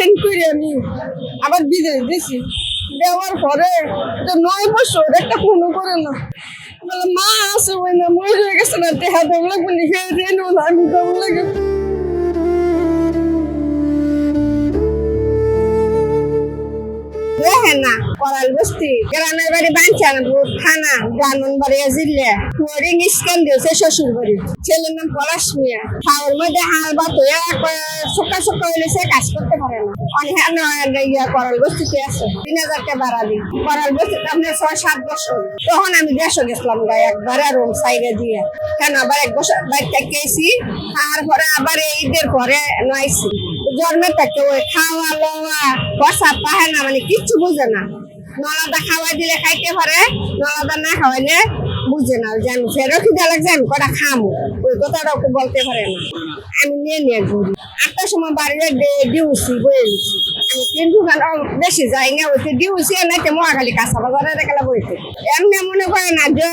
ঋণ করে আমি আবার বিদেশ দিছি। দেওয়ার পরে 9 বছর একটা ফোনও করে না। বলে মা আছে ওই না মরে হয়ে গেছে না, টেহা দেব লাগবে লিখে ঋণও না, আমি দেব লাগে। দেখেন না করাল বস্তি গ্রামের বাড়ি বাঞ্চানপুর থানা ব্রাহ্মণবাড়ি জিল্লা ফোরিং স্ক্যান দিয়েছে শ্বশুর বাড়ি। ছেলের নাম পলাশ মিয়া। খাওয়ার মধ্যে হাল বাত হয়ে সকাল সকাল হইলে সে কাজ করতে পারে না। অনেক করাল বস্তিতে আছে 3000 টাকা ভাড়া দিই। করাল বস্তিতে আপনার 6-7 বছর। তখন আমি দেশে গেছিলাম গায়ে একবার রুম সাইডে দিয়ে, কেন আবার 1 বছর বাইরে গেছি। তারপরে আবার ঈদের পরে নাইছি। জন্মের থেকে ওই খাওয়া লওয়া বসা পাহে না, মানে কিচ্ছু বুঝে না। নলাদা খাওয়াই দিলে খাইতে পারে, নলাদা না খাওয়াইলে বুঝে না যে আমি ফেরো খিদে লাগছে আমি কটা খামো, ওই কথাটা ওকে বলতে পারে না। আমি নিয়ে ঘুরি 8টার সময় বাড়িতে ডিউসি বয়ে গেছি আমি, কিন্তু বেশি যাই না। ওইতে ডিউসি নাইতে মহাখালী কাঁচা বাজারে গেলে বইতে এমনি মনে করে না যে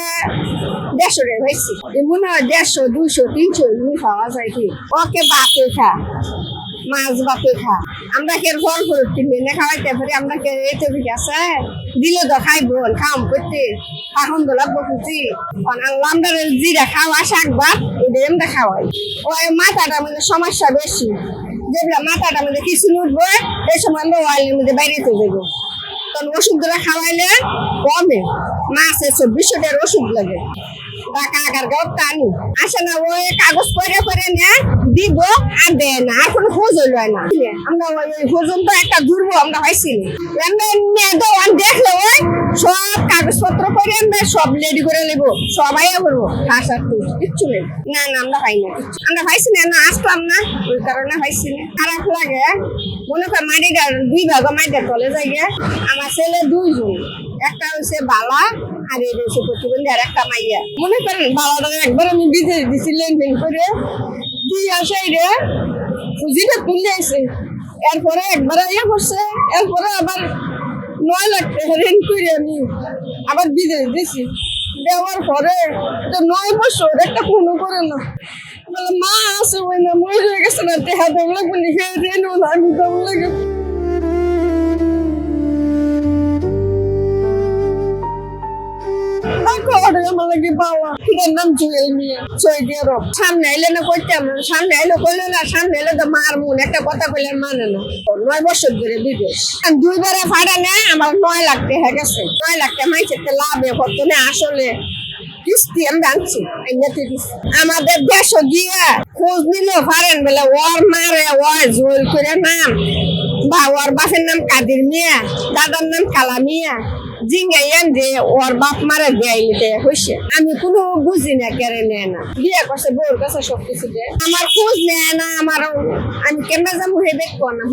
150 রে হয়েছি, মনে হয় 150, 200, 300 খাওয়া যায়। কি ওকে বাপে খা মাছ বাপে খা, আমরা কে ফল ফল কিনে খাওয়াইতে পারি, আমরা কে এতে আছে দিলে তো খাইব খাম করতে এখন তো লাগবো খুঁজি আমরা জিরা খাওয়া শাক ভাত ওদের আমরা খাওয়াই। ওই মাথাটা মানে সমস্যা বেশি, যেগুলা মাথাটা মানে কিছু উঠবো এই সময় আমরা ওয়াইলের মধ্যে বাইরে তো দেবো, তখন ওষুধগুলো খাওয়াইলে কমে। মাছে 2400 টাকার ওষুধ লাগে। টাকা আগার গাও টানি আসে না, ওই কাগজ করে নে দিব আর দেয় না, আর কোনো খোঁজ হইল না। আমরা ওই পর্যন্ত একটা ঘুরবো আমরা হয়েছি দেখলে ওই সব কাগজপত্র করে আমরা সব রেডি করে নেবো, সবাই করবো কিচ্ছু নেই। না না আমরা পাই না, আমরা পাইছি না আসলাম না, ওই কারণে পাইছি না। খারাপ লাগে মনে কর মাটিটা 2 ভাগ মাটিটা তলে যাই। আমার ছেলে 2 জন, একটা হচ্ছে বালা আর এই হচ্ছে প্রতিবন্ধী আর একটা মাইয়া। মনে করেন বালাটা একবার আমি বিদেশ দিছি লেনদেন করে দিয়ে আসাই রে পুঁজিটা তুলে আসে, এরপরে একবার ইয়ে করছে, এরপরে আবার 9 লাখ টাকা ঋণ করে আমি আবার বিদেশ দিছি। দেওয়ার পরে 9 বছর একটা ফোনও করে না। বলে মা আছে ওই না মরে হয়ে গেছে না, টেহা দেব লাগবে লিখে ঋণও না, আমি দেব লাগে। সামনে এলে না করতাম, সামনে এলো করলো না, সামনে এলে তো মার মন একটা কথা কইলে মানে না। 9 বছর ধরে বিদেশ 2 বারে ভাড়া নেয়, আমার 9 লাখ টাকা গেছে। 9 লাখ টাকা মাইছে লাভে করতো না, আসলে কিস্তি আমি আনছি। আমাদের দেশ গিয়ে খোঁজ নিল পারেন বলে ওর মারে ওর জোল করে নাম বা ওর বাপের নাম কাদির মিয়া, দাদার নাম কালা মিয়া, জিঙ্গাইয়ান যে ওর বাপ মারা দেয় হয়েছে। আমি কোনো বুঝি না, কেড়ে নেয় না, বিয়ে করছে বউর কাছে সবকিছু দেয়, আমার খোঁজ নেয় না। আমার আমি কেমন যাবো হে দেখবো না,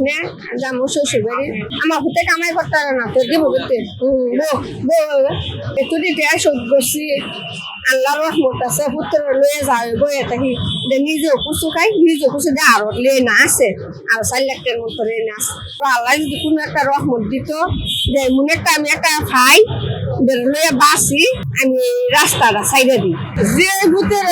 যাবো শ্বশুর বাড়ি, আমার হতে কামাই করতে পারে না, তো দিব করতে একটু দিতে শোধ করছি। আল্লাহর রহমত আছে, পুত্র লয়ে যাবে বয়ে থাকি, নিজেও কুচু খাই, নিজেও কুচু দিয়ে আরো লেন আছে, আরো 4 লাখ টাকার মতো লেন আছে। আল্লাহ যদি কোনো একটা রহমত দিত যে মনে একটা আমি একটা খাই লয়ে বাঁচি, আমি রাস্তাটা সাইডে দিই। যে ভূতের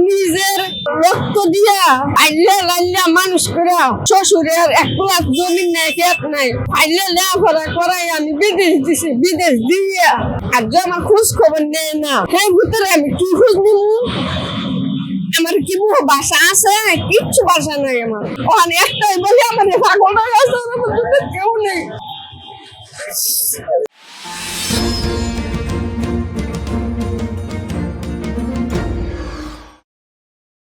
নিজের রক্ত দিয়া আইলে লাইলা মানুষ করে শ্বশুরের 1 লাখ জমি নাই, খেত নাই, আইলে লেখাপড়া করাই আমি বিদেশ দিছি। বিদেশ দিয়ে আর যে আমার খোঁজ খবর নেয় না, সেই ভূতের আমি কি খোঁজ নিব? আমার কি বাসা আছে? কিচ্ছু বাসা নাই আমার। ওখানে একটাই বলি আমার পাগল হয়ে আছে, কেউ নেই।